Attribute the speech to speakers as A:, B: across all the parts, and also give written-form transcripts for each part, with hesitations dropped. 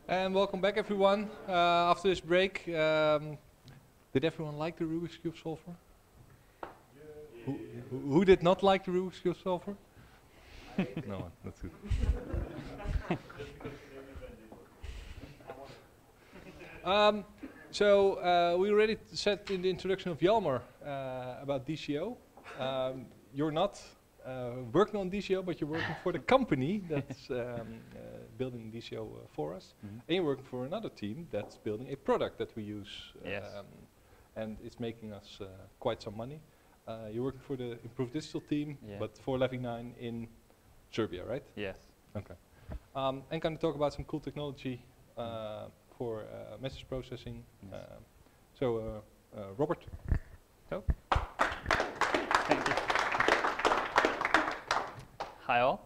A: And welcome back, everyone. After this break, did everyone like the Rubik's Cube solver? Who did not like the Rubik's Cube solver? No one, that's good. We already said in the introduction of Hjalmar about DCO. You're not working on DCO, but you're working for the company that's building DCO for us. And you're working for another team that's building a product that we use. And it's making us quite some money. You're working for the Improved Digital team, but for Levy9 in Serbia, right?
B: Yes.
A: Okay. And can you talk about some cool technology for message processing? Robert.
B: So. Thank you. Hi all.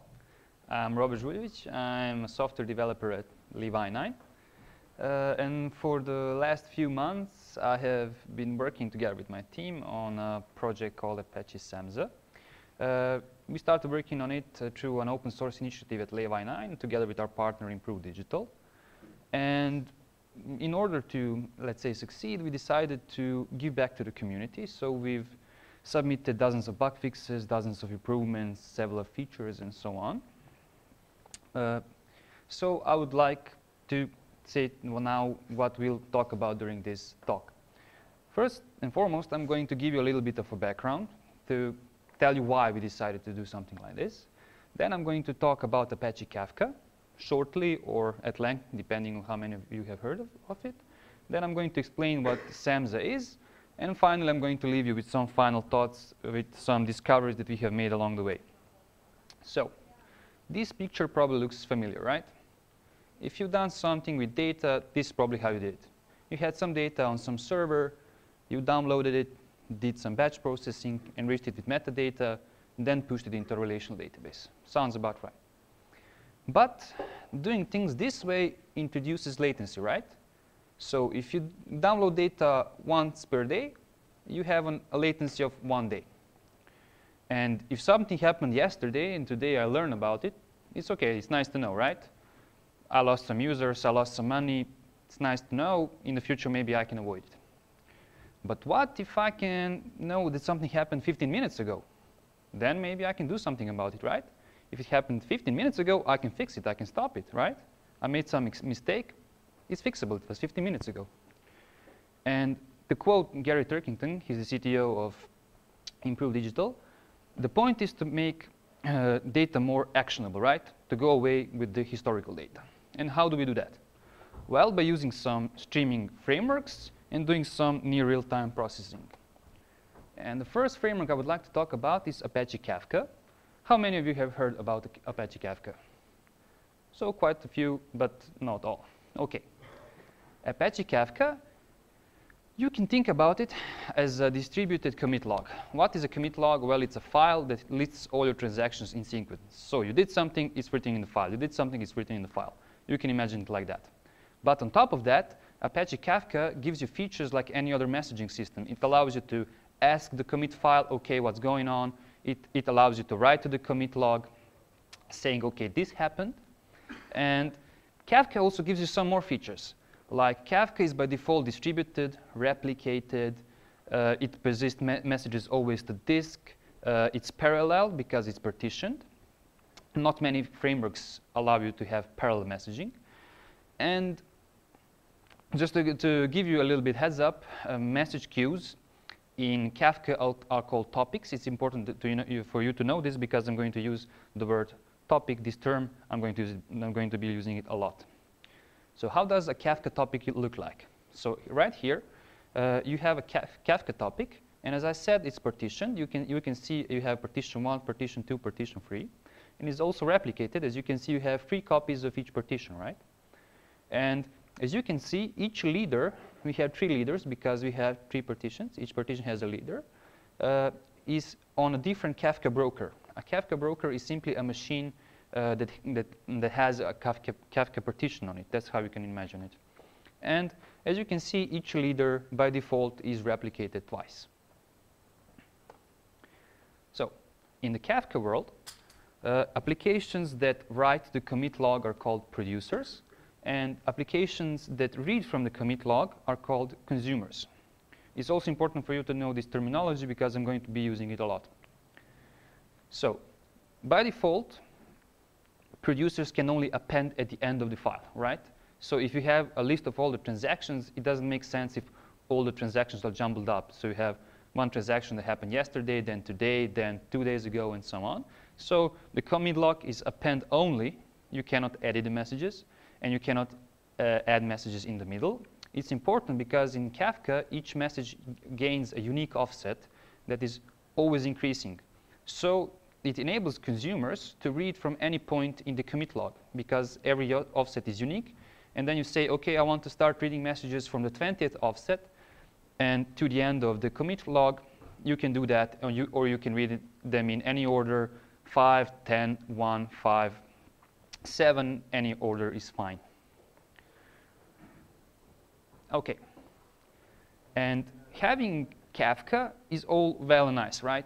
B: I'm Robert Zuljevic. I'm a software developer at Levy9. And for the last few months, I have been working together with my team on a project called APACHE Samza. We started working on it through an open source initiative at Levy9 together with our partner Improved Digital. And in order to, let's say, succeed, we decided to give back to the community. So we've submitted dozens of bug fixes, dozens of improvements, several features, and so on. So I would like to say now what we'll talk about during this talk. First and foremost, I'm going to give you a little bit of a background to tell you why we decided to do something like this. Then I'm going to talk about Apache Kafka, shortly or at length, depending on how many of you have heard of it. Then I'm going to explain what Samza is. And finally, I'm going to leave you with some final thoughts, with some discoveries that we have made along the way. So this picture probably looks familiar, right? If you've done something with data, this is probably how you did it. You had some data on some server, you downloaded it, did some batch processing, enriched it with metadata, and then pushed it into a relational database. Sounds about right. But doing things this way introduces latency, right? So if you download data once per day, you have a latency of 1 day. And if something happened yesterday and today I learn about it, it's okay, it's nice to know, right? I lost some users, I lost some money, it's nice to know. In the future, maybe I can avoid it. But what if I can know that something happened 15 minutes ago? Then maybe I can do something about it, right? If it happened 15 minutes ago, I can fix it, I can stop it, right? I made some mistake, it's fixable, it was 15 minutes ago. And to quote Gary Turkington, he's the CTO of Improved Digital, the point is to make data more actionable, right? To go away with the historical data. And how do we do that? Well, by using some streaming frameworks and doing some near real-time processing. And the first framework I would like to talk about is Apache Kafka. How many of you have heard about Apache Kafka? So quite a few, but not all. OK. Apache Kafka, you can think about it as a distributed commit log. What is a commit log? Well, it's a file that lists all your transactions in sequence. So you did something, it's written in the file. You did something, it's written in the file. You can imagine it like that. But on top of that, Apache Kafka gives you features like any other messaging system. It allows you to ask the commit file, OK, what's going on? It allows you to write to the commit log saying, OK, this happened. And Kafka also gives you some more features. Like Kafka is by default distributed, replicated. It persists messages always to disk. It's parallel because it's partitioned. Not many frameworks allow you to have parallel messaging. And just to give you a little bit heads up, message queues in Kafka are called topics. It's important for you to know this because I'm going to use the word topic, this term. I'm going to be using it a lot. So how does a Kafka topic look like? So right here, you have a Kafka topic. And as I said, it's partitioned. You can see you have partition 1, partition 2, partition 3. And it's also replicated. As you can see, you have 3 copies of each partition, right? And as you can see, each leader, we have 3 leaders because we have 3 partitions. Each partition has a leader, is on a different Kafka broker. A Kafka broker is simply a machine that has a Kafka partition on it. That's how you can imagine it. And as you can see, each leader, by default, is replicated twice. So in the Kafka world, applications that write the commit log are called producers. And applications that read from the commit log are called consumers. It's also important for you to know this terminology because I'm going to be using it a lot. So by default, producers can only append at the end of the file, right? So if you have a list of all the transactions, it doesn't make sense if all the transactions are jumbled up. So you have one transaction that happened yesterday, then today, then 2 days ago, and so on. So the commit log is append only. You cannot edit the messages, and you cannot add messages in the middle. It's important because in Kafka, each message gains a unique offset that is always increasing. So it enables consumers to read from any point in the commit log because every offset is unique. And then you say, OK, I want to start reading messages from the 20th offset and to the end of the commit log. You can do that, or you can read them in any order, 5, 10, 1, 5, 7, any order is fine. OK. And having Kafka is all well and nice, right?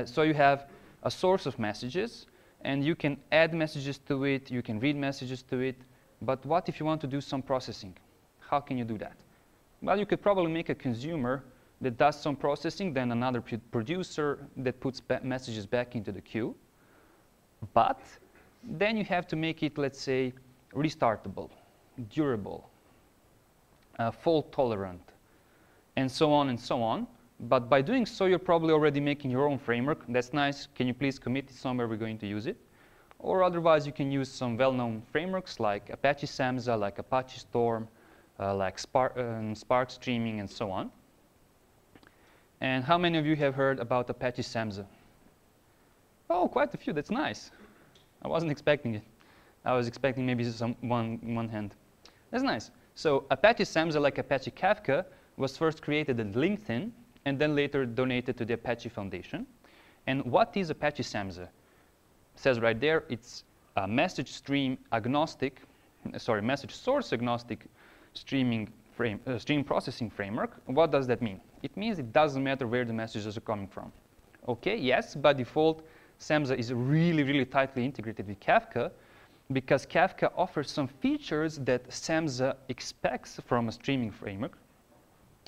B: So you have a source of messages, and you can add messages to it. You can read messages to it. But what if you want to do some processing? How can you do that? Well, you could probably make a consumer that does some processing, then another producer that puts messages back into the queue. But then you have to make it, let's say, restartable, durable, fault tolerant, and so on and so on. But by doing so, you're probably already making your own framework. That's nice. Can you please commit it somewhere we're going to use it? Or otherwise, you can use some well-known frameworks like Apache Samza, like Apache Storm, like Spark streaming, and so on. And how many of you have heard about Apache Samza? Oh, quite a few. That's nice. I wasn't expecting it. I was expecting maybe one hand. That's nice. So Apache Samza, like Apache Kafka, was first created at LinkedIn and then later donated to the Apache Foundation. And what is Apache Samza? It says right there, it's a message stream agnostic, message source agnostic stream processing framework. What does that mean? It means it doesn't matter where the messages are coming from. OK, yes, by default, Samza is really, really tightly integrated with Kafka because Kafka offers some features that Samza expects from a streaming framework,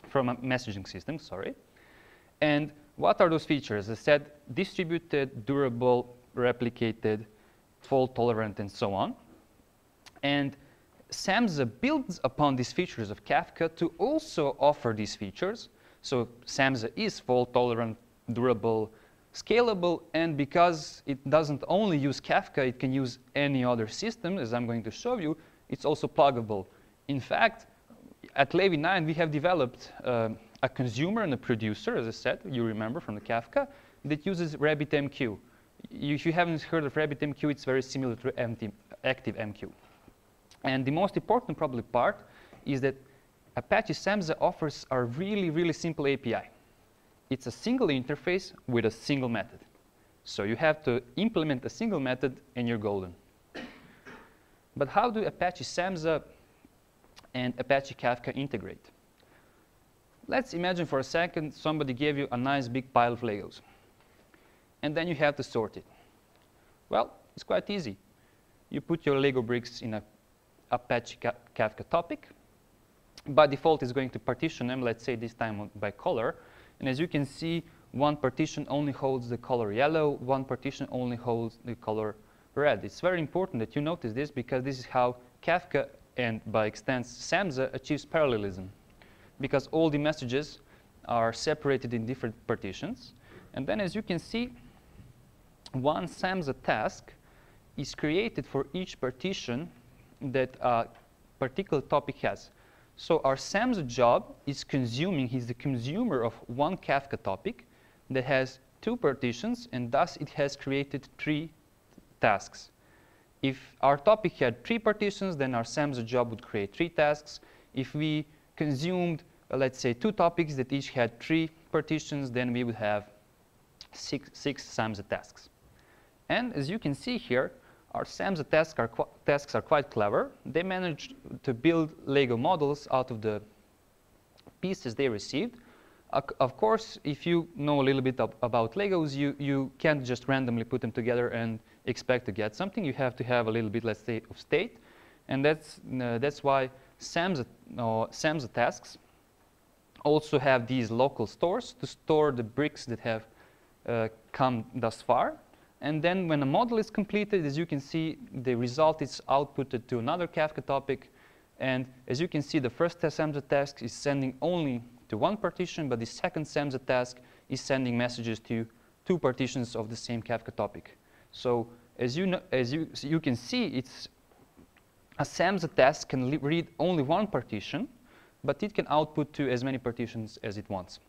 B: from a messaging system, sorry. And what are those features? As I said, distributed, durable, replicated, fault tolerant, and so on. And Samza builds upon these features of Kafka to also offer these features. So Samza is fault tolerant, durable, scalable, and because it doesn't only use Kafka, it can use any other system, as I'm going to show you, it's also pluggable. In fact, at Levy 9, we have developed a consumer and a producer, as I said, you remember from the Kafka, that uses RabbitMQ. If you haven't heard of RabbitMQ, it's very similar to ActiveMQ. And the most important probably part is that Apache Samza offers a really, really simple API. It's a single interface with a single method. So you have to implement a single method, and you're golden. But how do Apache Samza and Apache Kafka integrate? Let's imagine for a second somebody gave you a nice big pile of Legos. And then you have to sort it. Well, it's quite easy. You put your Lego bricks in a Apache Kafka topic. By default, it's going to partition them, let's say this time by color. And as you can see, one partition only holds the color yellow, one partition only holds the color red. It's very important that you notice this because this is how Kafka and by extension Samza achieves parallelism. Because all the messages are separated in different partitions. And then as you can see, one Samza task is created for each partition that a particular topic has. So our Samza job is consuming, he's the consumer of one Kafka topic that has 2 partitions, and thus it has created 3 tasks. If our topic had 3 partitions, then our Samza job would create 3 tasks. If we consumed, let's say, 2 topics that each had 3 partitions, then we would have 6 Samza tasks. And as you can see here, our Samza tasks are quite clever. They managed to build Lego models out of the pieces they received. Of course, if you know a little bit about Legos, you can't just randomly put them together and expect to get something. You have to have a little bit, let's say, of state. And that's why Samza tasks also have these local stores to store the bricks that have come thus far. And then when a model is completed, as you can see, the result is outputted to another Kafka topic. And as you can see, the first Samza task is sending only to one partition, but the second Samza task is sending messages to two partitions of the same Kafka topic. So as you can see, it's a Samza task can read only one partition, but it can output to as many partitions as it wants.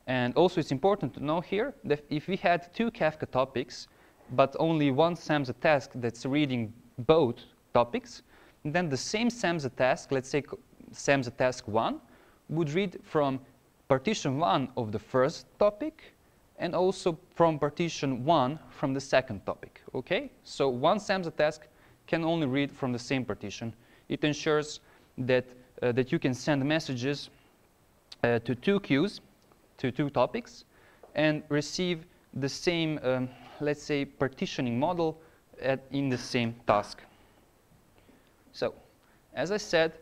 B: And also it's important to know here that if we had two Kafka topics, but only one Samza task that's reading both topics, then the same Samza task, let's say Samza task 1, would read from partition 1 of the first topic and also from partition 1 from the second topic. Okay? So one Samza task can only read from the same partition. It ensures that, that you can send messages to two queues, to two topics, and receive the same, let's say, partitioning model in the same task. So, as I said,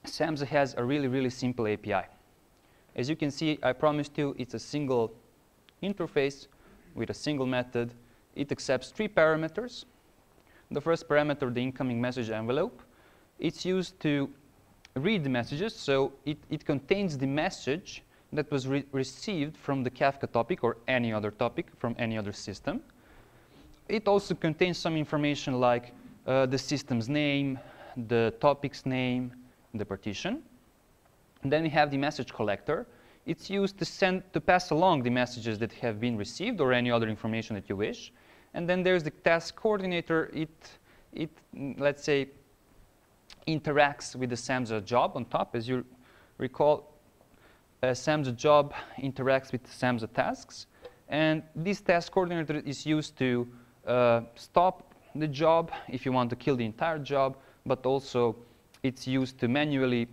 B: Samza has a really, really simple API. As you can see, I promised you it's a single interface with a single method. It accepts 3 parameters. The first parameter, the incoming message envelope, it's used to read the messages, so it contains the message that was received from the Kafka topic or any other topic from any other system. It also contains some information like the system's name, the topic's name, the partition. And then we have the message collector. It's used to pass along the messages that have been received or any other information that you wish. And then there's the task coordinator. It let's say, interacts with the Samza job on top. As you recall, Samza job interacts with Samza tasks. And this task coordinator is used to stop the job if you want to kill the entire job, but also it's used to manually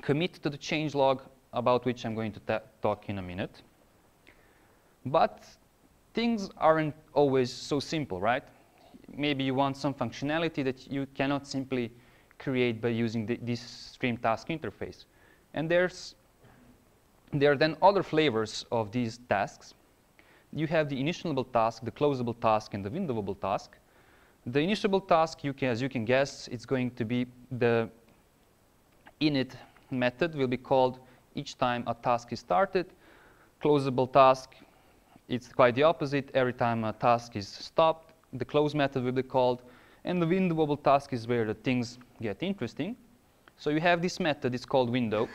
B: commit to the changelog, about which I'm going to talk in a minute. But things aren't always so simple, right? Maybe you want some functionality that you cannot simply create by using this stream task interface. And there are then other flavors of these tasks. You have the initializable task, the closable task, and the windowable task. The initializable task, as you can guess, it's going to be the init method will be called each time a task is started. Closable task, it's quite the opposite. Every time a task is stopped, the close method will be called. And the windowable task is where the things get interesting. So you have this method, it's called window.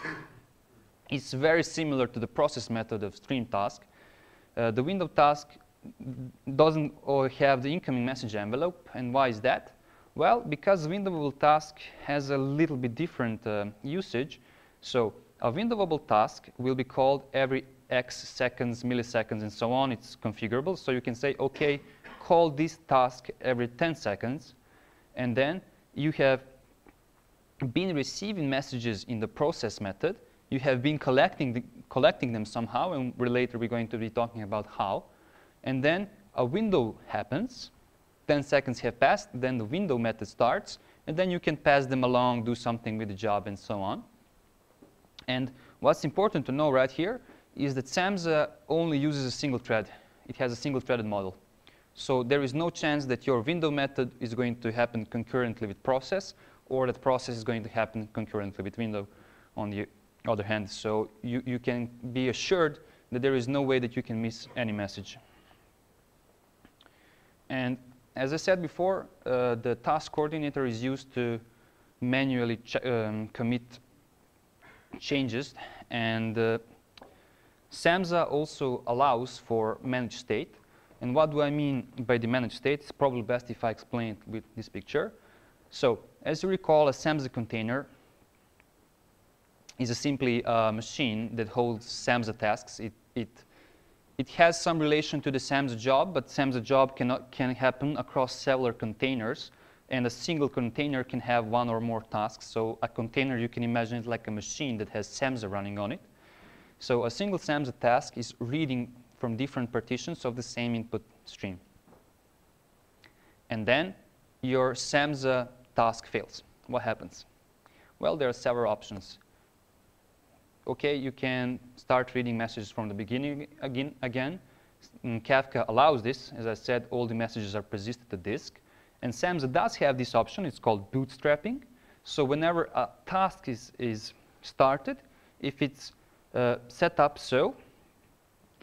B: It's very similar to the process method of stream task. The window task doesn't have the incoming message envelope. And why is that? Well, because windowable task has a little bit different usage. So a windowable task will be called every X seconds, milliseconds, and so on. It's configurable. So you can say, OK, call this task every 10 seconds. And then you have been receiving messages in the process method. You have been collecting them somehow. And later we're going to be talking about how. And then a window happens. 10 seconds have passed. Then the window method starts. And then you can pass them along, do something with the job, and so on. And what's important to know right here is that Samza only uses a single thread. It has a single-threaded model. So there is no chance that your window method is going to happen concurrently with process, or that process is going to happen concurrently with window on the other hand. So you can be assured that there is no way that you can miss any message. And as I said before, the task coordinator is used to manually commit changes. And Samza also allows for managed state. And what do I mean by the managed state? It's probably best if I explain it with this picture. So as you recall, a Samza container is simply a machine that holds Samza tasks. It has some relation to the Samza job, but Samza job can happen across several containers. And a single container can have one or more tasks. So a container, you can imagine it like a machine that has Samza running on it. So a single Samza task is reading from different partitions of the same input stream. And then your Samza task fails. What happens? Well, there are several options. Okay, you can start reading messages from the beginning again. Kafka allows this. As I said, all the messages are persisted to disk. And Samza does have this option. It's called bootstrapping. So whenever a task is started, if it's set up so,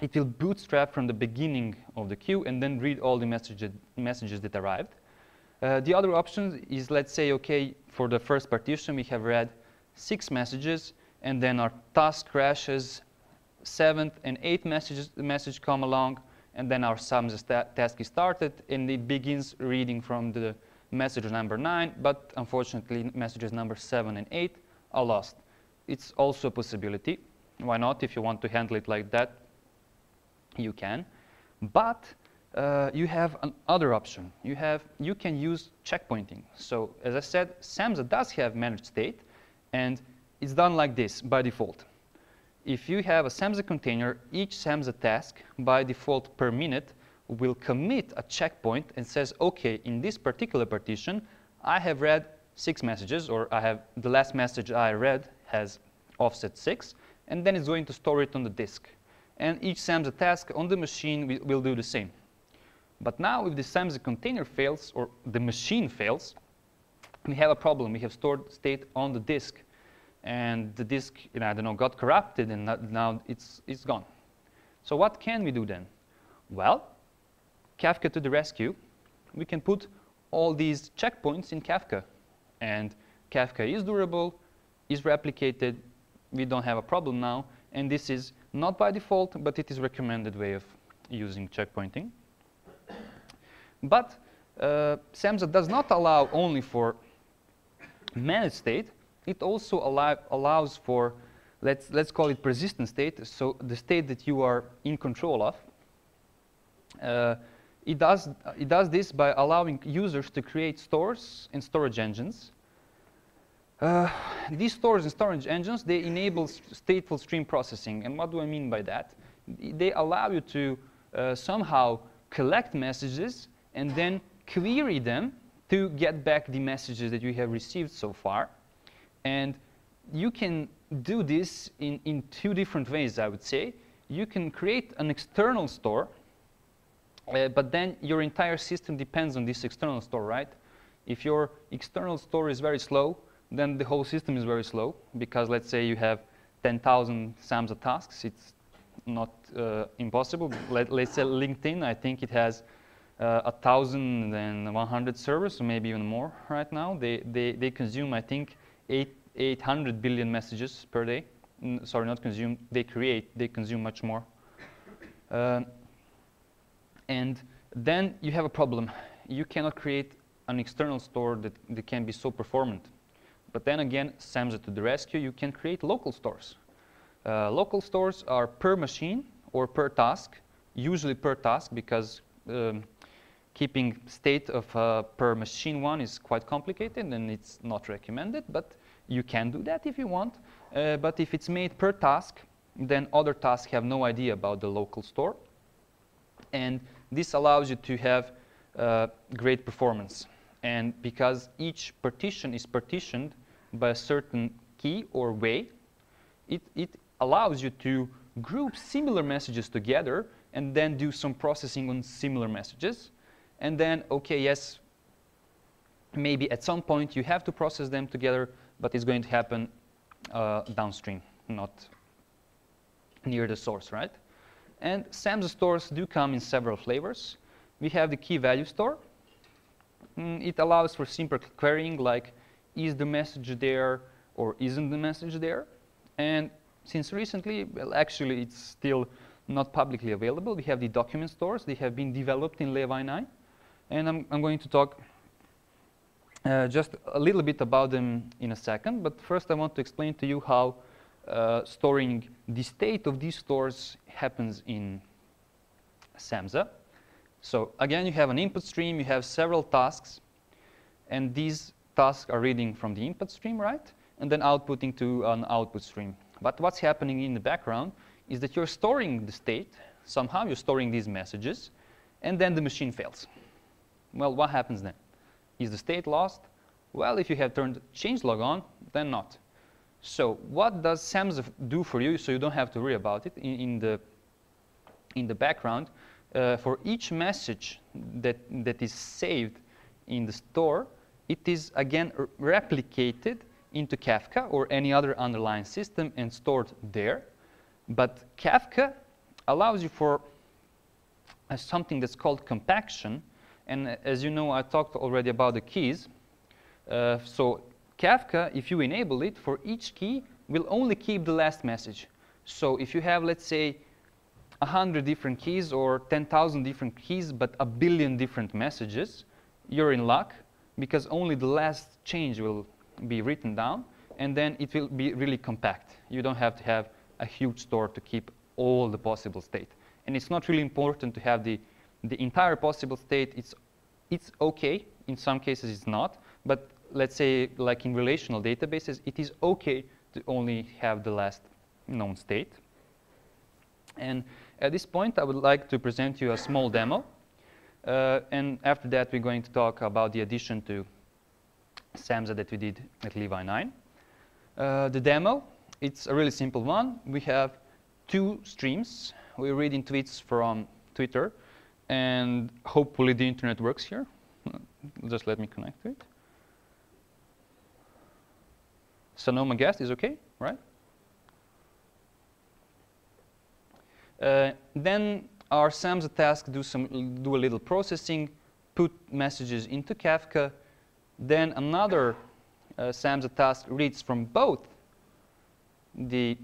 B: it will bootstrap from the beginning of the queue and then read all the messages that arrived. The other option is, let's say, okay, for the first partition, we have read 6 messages, and then our task crashes, 7th and 8th message come along, and then our Samza task is started, and it begins reading from the message number 9, but unfortunately, messages number 7 and 8 are lost. It's also a possibility. Why not? If you want to handle it like that, you can. But you have another option. You can use checkpointing. So as I said, Samza does have managed state, and it's done like this by default. If you have a Samza container, each Samza task by default per minute will commit a checkpoint and says, okay, in this particular partition, I have read 6 messages, or the last message I read has offset 6, and then it's going to store it on the disk. And each Samza task on the machine will do the same. But now if the Samza container fails, or the machine fails, we have a problem. We have stored state on the disk. And the disk, I don't know, got corrupted, and now it's gone. So what can we do then? Well, Kafka to the rescue. We can put all these checkpoints in Kafka. And Kafka is durable, is replicated. We don't have a problem now. And this is not by default, but it is a recommended way of using checkpointing. But Samza does not allow only for managed state. It also allows for, let's call it persistent state, so the state that you are in control of. It does this by allowing users to create stores and storage engines. These stores and storage engines, they enable stateful stream processing. And what do I mean by that? They allow you to somehow collect messages and then query them to get back the messages that you have received so far. And you can do this in 2 different ways, I would say. You can create an external store, but then your entire system depends on this external store, right? If your external store is very slow, then the whole system is very slow, because let's say you have 10,000 Samza tasks. It's not impossible. Let's say LinkedIn, I think it has 1,100 servers, or maybe even more right now. They consume, I think, 800 billion messages per day. Sorry, not consume, they consume much more. And then you have a problem. You cannot create an external store that can be so performant. But then again, Samza to the rescue, you can create local stores. Local stores are per machine or per task, usually per task, because keeping state of per machine 1 is quite complicated and it's not recommended, but you can do that if you want. But if it's made per task, then other tasks have no idea about the local store. And this allows you to have great performance. And because each partition is partitioned by a certain key or way, it allows you to group similar messages together and then do some processing on similar messages. And then, okay, yes, maybe at some point you have to process them together, but it's going to happen downstream, not near the source, right? And Samza stores do come in several flavors. We have the key value store. It allows for simple querying, like, is the message there or isn't the message there? And since recently, well, actually, it's still not publicly available. We have the document stores. They have been developed in Levi 9. And I'm going to talk just a little bit about them in a second. But first, I want to explain to you how storing the state of these stores happens in Samza. So again, you have an input stream. You have several tasks. And these tasks are reading from the input stream, right? And then outputting to an output stream. But what's happening in the background is that you're storing the state. Somehow you're storing these messages. And then the machine fails. Well, what happens then? Is the state lost? Well, if you have turned changelog on, then not. So what does Samza do for you so you don't have to worry about it in the background? For each message that is saved in the store, it is again replicated into Kafka or any other underlying system and stored there. But Kafka allows you for something that's called compaction. And as you know, I talked already about the keys. So Kafka, if you enable it, for each key, will only keep the last message. So if you have, let's say, 100 different keys or 10,000 different keys, but a billion different messages, you're in luck, because only the last change will be written down, and then it will be really compact. You don't have to have a huge store to keep all the possible state. And it's not really important to have the entire possible state. It's OK. In some cases, it's not. But let's say, like in relational databases, it is OK to only have the last known state. And at this point, I would like to present you a small demo. And after that, we're going to talk about the addition to Samza that we did at Levi 9. The demo, it's a really simple one. We have two streams. We're reading tweets from Twitter. And hopefully, the internet works here. Just let me connect to it. Sonoma guest is OK, right? Then our Samza task do a little processing, put messages into Kafka. Then another Samza task reads from both the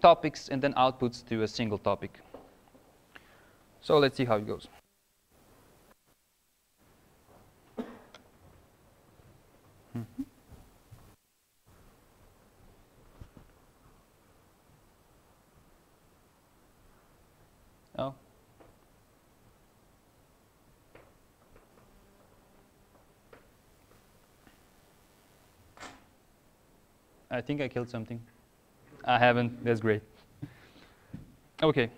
B: topics and then outputs to a single topic. So let's see how it goes. Oh. I think I killed something. I haven't. That's great. OK.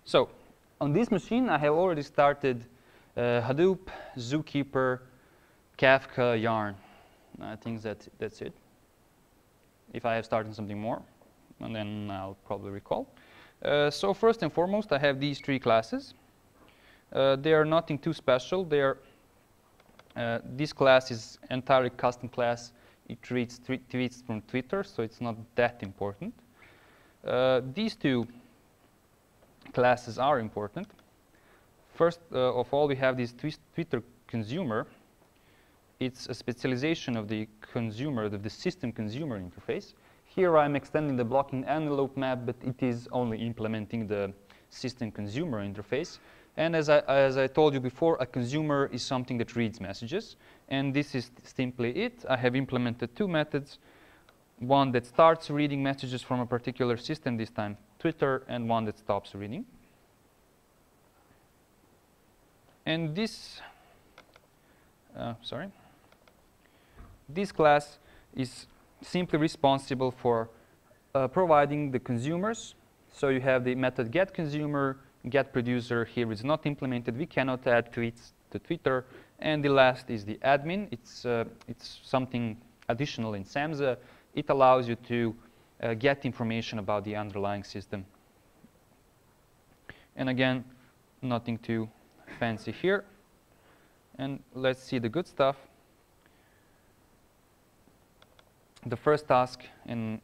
B: So on this machine, I have already started Hadoop, Zookeeper, Kafka, Yarn. I think that's it. If I have started something more, and then I'll probably recall. So first and foremost, I have these three classes. They are nothing too special. This class is entirely custom class. It reads tweets from Twitter, so it's not that important. These two classes are important. First of all, we have this Twitter consumer. It's a specialization of the consumer, of the system consumer interface. Here I'm extending the blocking envelope map, but it is only implementing the system consumer interface. And as I told you before, a consumer is something that reads messages. And this is simply it. I have implemented two methods, one that starts reading messages from a particular system, this time Twitter, and one that stops reading. And this class is simply responsible for providing the consumers. So you have the method getConsumer, getProducer. Here is not implemented. We cannot add tweets to Twitter. And the last is the admin. It's something additional in Samza. It allows you to get information about the underlying system. And again, nothing too fancy here. And let's see the good stuff. The first task, and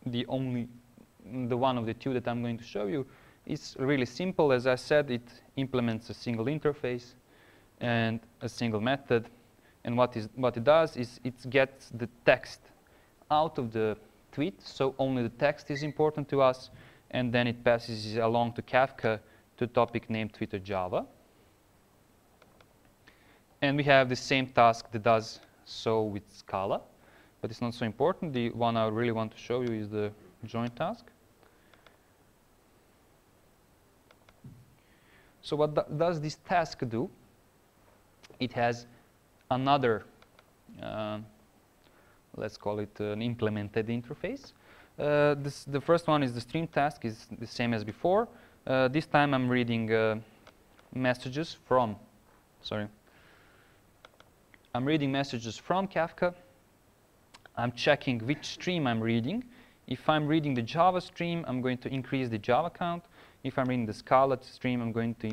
B: the one of the two that I'm going to show you, is really simple. As I said, it implements a single interface and a single method. And what it does is it gets the text out of the tweet, so only the text is important to us. And then it passes it along to Kafka to topic named Twitter Java. And we have the same task that does so with Scala, but it's not so important. The one I really want to show you is the join task. So what does this task do? It has another, let's call it an implemented interface. The first one is the stream task, is the same as before. This time I'm reading messages from, I'm reading messages from Kafka. I'm checking which stream I'm reading. If I'm reading the Java stream, I'm going to increase the Java count. If I'm reading the Scala stream, I'm going to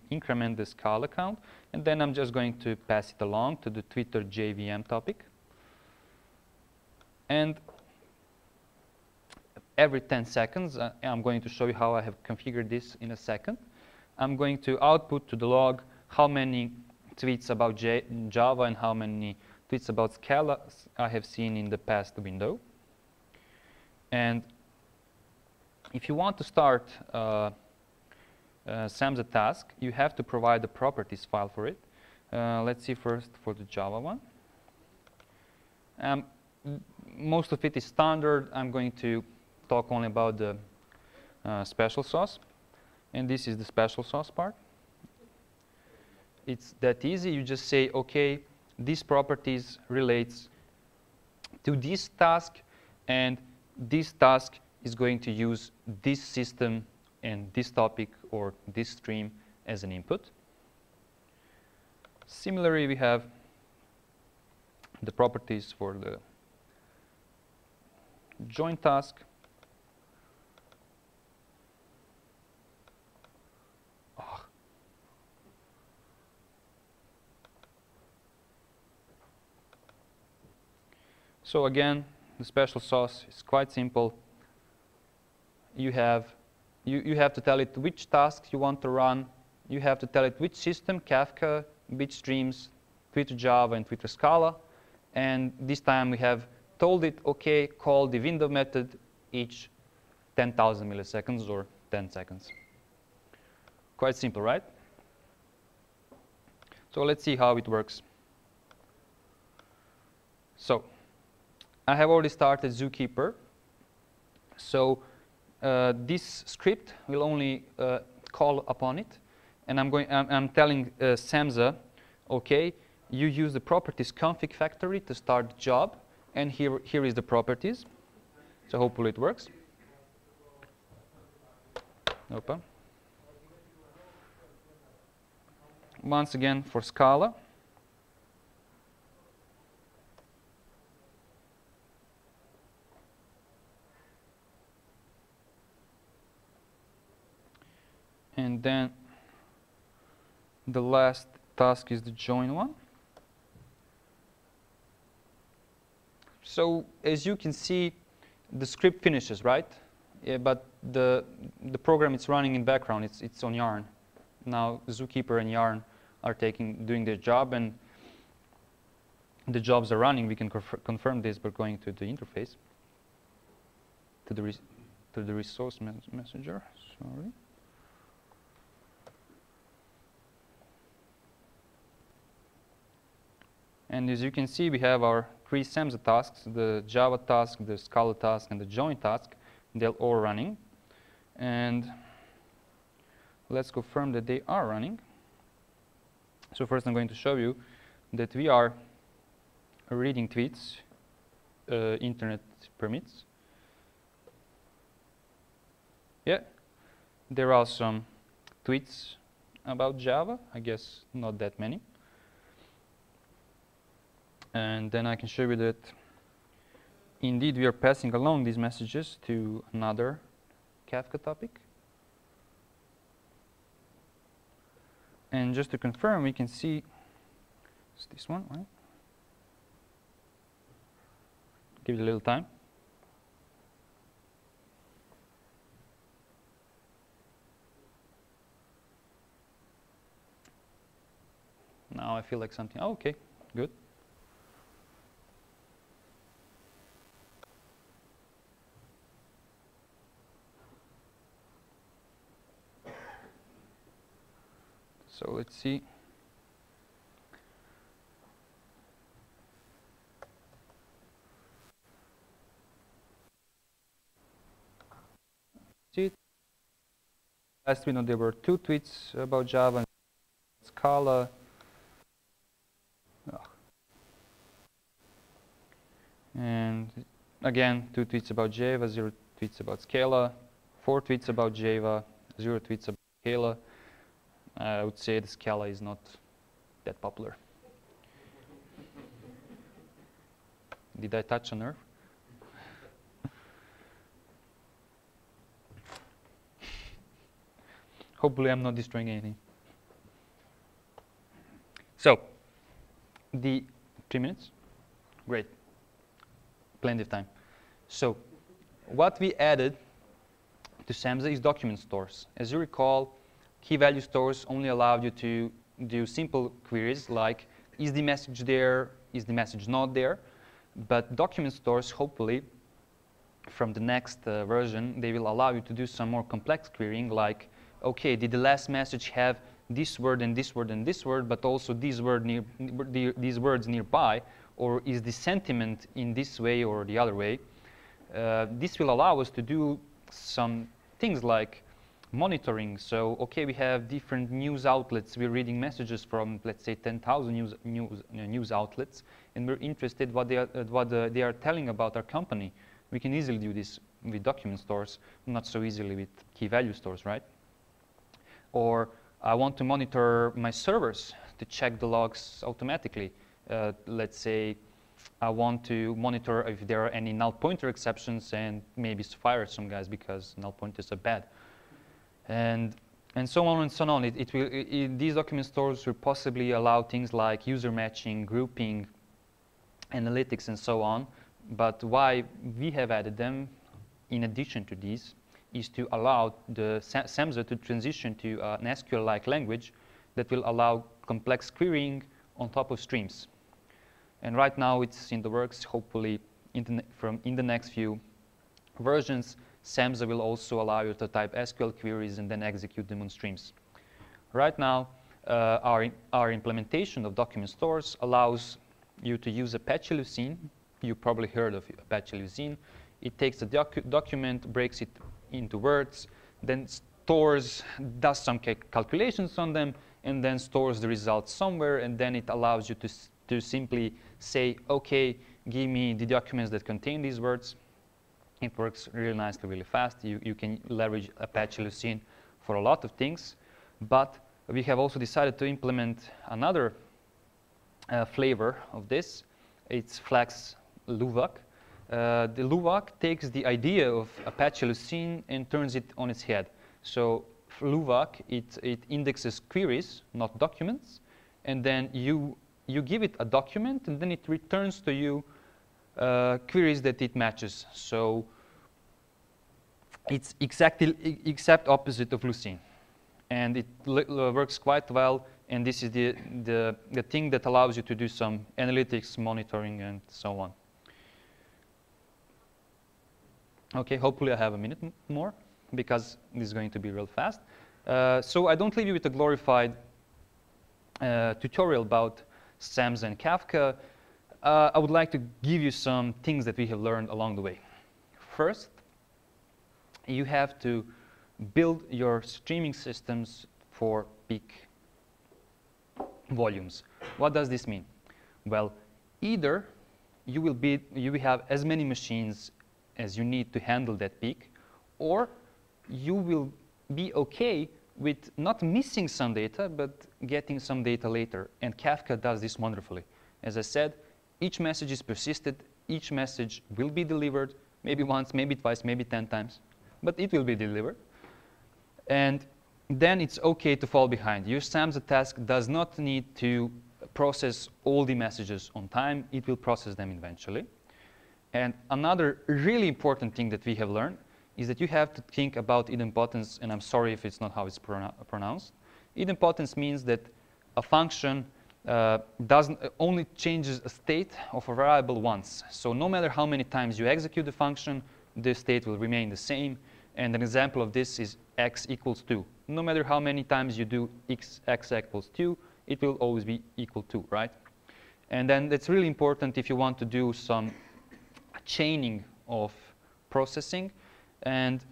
B: increment the Scala count. And then I'm just going to pass it along to the Twitter JVM topic. And every 10 seconds, I'm going to show you how I have configured this in a second. I'm going to output to the log how many tweets about Java and how many tweets about Scala I have seen in the past window. And if you want to start Samza task, you have to provide the properties file for it. Let's see first for the Java one. Most of it is standard. I'm going to talk only about the special sauce. And this is the special sauce part. It's that easy. You just say, OK, these properties relates to this task, and this task is going to use this system and this topic or this stream as an input. Similarly, we have the properties for the join task. So again, the special sauce is quite simple. You have to tell it which tasks you want to run. You have to tell it which system, Kafka, which streams, Twitter Java and Twitter Scala. And this time we have told it, OK, call the window method each 10,000 milliseconds or 10 seconds. Quite simple, right? So let's see how it works. So I have already started Zookeeper. So this script will only call upon it. And I'm telling Samza, OK, you use the properties config factory to start the job. And here is the properties. So hopefully it works. Opa. Once again for Scala. And then the last task is the join one. So as you can see, the script finishes, right? Yeah, but the program is running in background. It's on Yarn. Now Zookeeper and Yarn are doing their job, and the jobs are running. We can confirm this by going to the interface, to the resource messenger. Sorry. And as you can see, we have our 3 Samza tasks, the Java task, the Scala task, and the join task. They're all running. And let's confirm that they are running. So first I'm going to show you that we are reading tweets, internet permits. Yeah, there are some tweets about Java, I guess not that many. And then I can show you that indeed we are passing along these messages to another Kafka topic. And just to confirm, we can see it's this one, right? Give it a little time. Now I feel like something. Oh, OK, good. So let's see. Last week, there were 2 tweets about Java and Scala. Oh. And again, 2 tweets about Java, 0 tweets about Scala, 4 tweets about Java, 0 tweets about Scala. I would say the Scala is not that popular. Did I touch a nerve? Hopefully I'm not destroying anything. So, the 3 minutes? Great. Plenty of time. So, what we added to Samza is document stores. As you recall, key value stores only allowed you to do simple queries like, is the message there, is the message not there? But document stores, hopefully, from the next version, they will allow you to do some more complex querying like, okay, did the last message have this word and this word and this word, but also these words nearby, or is the sentiment in this way or the other way? This will allow us to do some things like monitoring. So, okay, we have different news outlets. We're reading messages from, let's say, 10,000 news outlets, and we're interested what they are telling about our company. We can easily do this with document stores, not so easily with key value stores, right? Or I want to monitor my servers to check the logs automatically. Let's say I want to monitor if there are any null pointer exceptions and maybe fire some guys because null pointers are bad. And so on and so on. These document stores will possibly allow things like user matching, grouping, analytics, and so on. But why we have added them, in addition to these, is to allow the Samza to transition to an SQL-like language that will allow complex querying on top of streams. And right now it's in the works. Hopefully in the next few versions, Samza will also allow you to type SQL queries and then execute them on streams. Right now, our implementation of document stores allows you to use APACHE Lucene. You probably heard of APACHE Lucene. It takes a document, breaks it into words, then does some calculations on them, and then stores the results somewhere, and then it allows you to simply say, okay, give me the documents that contain these words. It works really nicely, really fast. You can leverage APACHE Lucene for a lot of things, but we have also decided to implement another flavor of this. It's Flex Luwak. The Luwak takes the idea of APACHE Lucene and turns it on its head. So Luwak, it indexes queries, not documents, and then you give it a document, and then it returns to you queries that it matches. So it's exact opposite of Lucene, and it works quite well. And this is the thing that allows you to do some analytics, monitoring, and so on. Okay, hopefully I have a minute more, because this is going to be real fast. So I don't leave you with a glorified tutorial about Samza and Kafka. I would like to give you some things that we have learned along the way. First, you have to build your streaming systems for peak volumes. What does this mean? Well, either you will have as many machines as you need to handle that peak, or you will be okay with not missing some data, but getting some data later. And Kafka does this wonderfully. As I said, each message is persisted, each message will be delivered, maybe once, maybe twice, maybe 10 times, but it will be delivered. And then it's okay to fall behind. Your Samza task does not need to process all the messages on time. It will process them eventually. And another really important thing that we have learned is that you have to think about idempotence, and I'm sorry if it's not how it's pronounced. Idempotence means that a function only changes a state of a variable once. So no matter how many times you execute the function, the state will remain the same. And an example of this is x equals 2. No matter how many times you do x equals 2, it will always be equal to, right? And then that's really important if you want to do some chaining of processing. And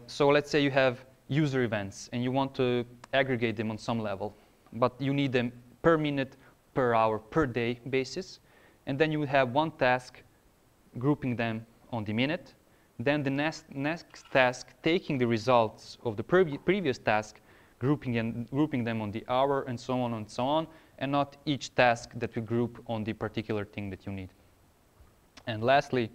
B: so let's say you have user events and you want to aggregate them on some level, but you need them per minute, per hour, per day basis. And then you will have one task grouping them on the minute. Then the next task taking the results of the previous task, grouping them on the hour, and so on, and not each task that we group on the particular thing that you need. And lastly,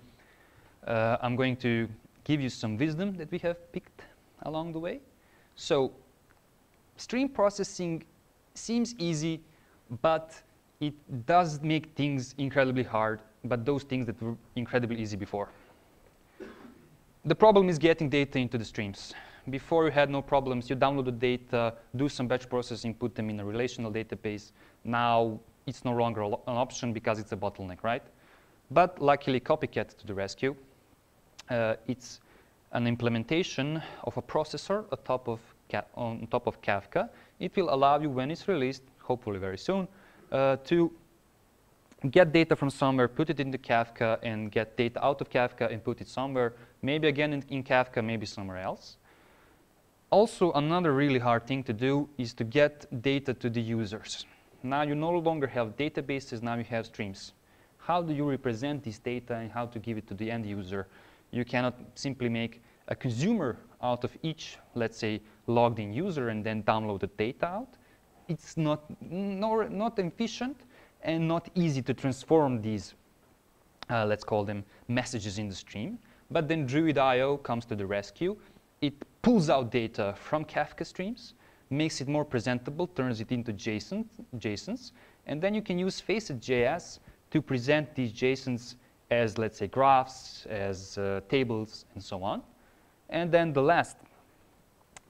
B: I'm going to give you some wisdom that we have picked along the way. So stream processing seems easy, but it does make things incredibly hard, but those things that were incredibly easy before. The problem is getting data into the streams. Before you had no problems. You download the data, do some batch processing, put them in a relational database. Now it's no longer an option because it's a bottleneck, right? But luckily, Copycat to the rescue. It's an implementation of a processor on top of Kafka. It will allow you, when it's released, hopefully very soon, to get data from somewhere, put it into Kafka, and get data out of Kafka and put it somewhere, maybe again in Kafka, maybe somewhere else. Also, another really hard thing to do is to get data to the users. Now you no longer have databases, now you have streams. How do you represent this data and how to give it to the end user? You cannot simply make a consumer out of each, let's say, logged in user and then download the data out. It's not efficient and not easy to transform these, let's call them messages in the stream. But then Druid.io comes to the rescue. It pulls out data from Kafka streams, makes it more presentable, turns it into JSONs, and then you can use Faceit.js to present these JSONs as, let's say, graphs, as tables, and so on. And then the last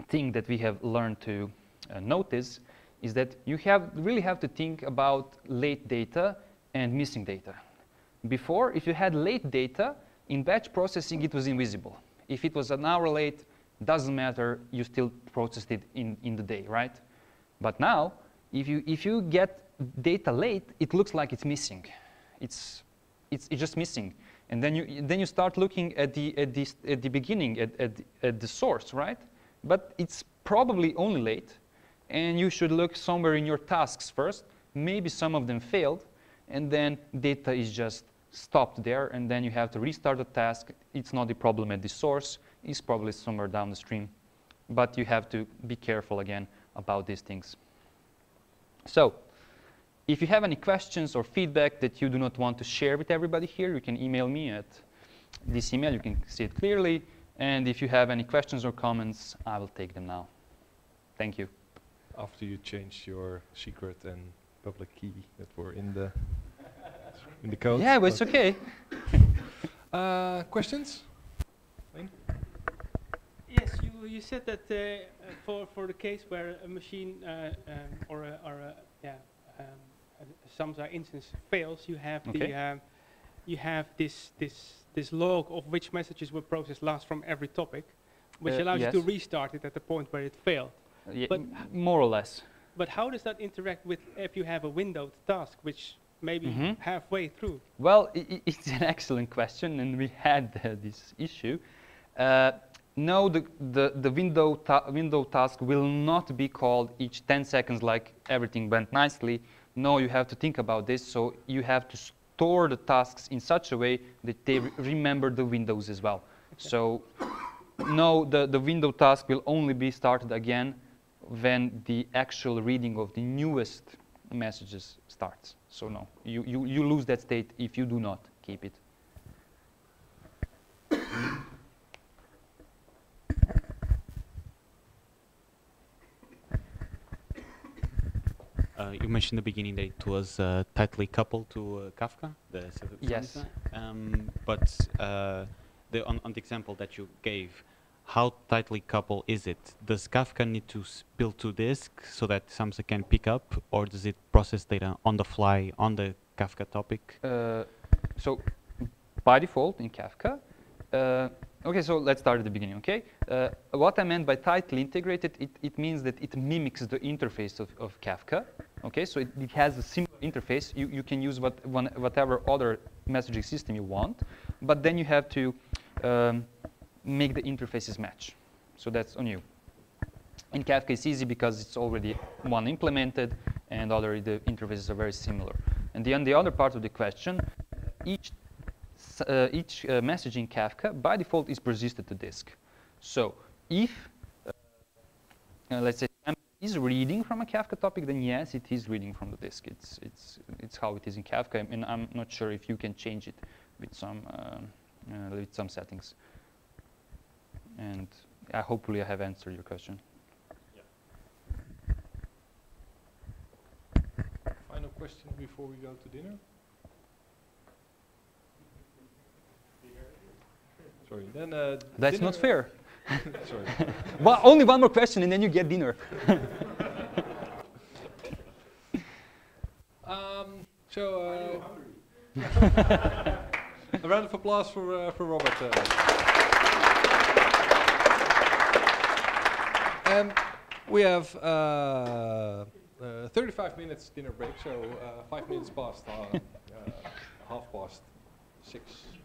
B: thing that we have learned to notice is that you really have to think about late data and missing data. Before, if you had late data, in batch processing, it was invisible. If it was an hour late, doesn't matter, you still processed it in the day, right? But now, if you get data late, it looks like it's missing. It's just missing. And then you start looking at the beginning, at the source, right? But it's probably only late, and you should look somewhere in your tasks first. Maybe some of them failed, and then data is just stopped there, and then you have to restart the task. It's not the problem at the source. It's probably somewhere down the stream. But you have to be careful again about these things. So if you have any questions or feedback that you do not want to share with everybody here, you can email me at this email. You can see it clearly. And if you have any questions or comments, I will take them now. Thank you.
A: After you change your secret and public key that were in the code.
B: Yeah, but it's OK.
A: Questions? Wayne?
C: Yes, you said that for the case where a machine or a Samza instance fails, you have this log of which messages were processed last from every topic, which allows you to restart it at the point where it failed.
B: Yeah, but more or less.
C: But how does that interact with if you have a windowed task, which maybe halfway through?
B: Well, it's an excellent question, and we had this issue. No, the window task will not be called each 10 seconds like everything went nicely. No, you have to think about this. So you have to store the tasks in such a way that they remember the windows as well. Okay. So no, the window task will only be started again when the actual reading of the newest messages starts. So no, you lose that state if you do not keep it.
D: You mentioned in the beginning that it was tightly coupled to Kafka, the
B: yes.
D: But on the example that you gave, how tightly coupled is it? Does Kafka need to build to disk so that Samza can pick up, or does it process data on the fly on the Kafka topic?
B: So by default in Kafka, okay, so let's start at the beginning, okay? What I meant by tightly integrated, it means that it mimics the interface of Kafka, okay? So it has a similar interface. You can use whatever other messaging system you want, but then you have to make the interfaces match. So that's on you. In Kafka, it's easy because it's already one implemented, and the interfaces are very similar. And on the other part of the question, each message in Kafka, by default, is persisted to disk. So if, let's say, is reading from a Kafka topic, then yes, it is reading from the disk. It's how it is in Kafka, and I'm not sure if you can change it with some settings. And hopefully I have answered your question.
A: Final question before we go to dinner? Sorry, then
B: That's not fair.
A: Sorry.
B: Well, only one more question and then you get dinner.
A: A round of applause for Robert. And we have 35 minutes dinner break, so 5 minutes past, 6:30.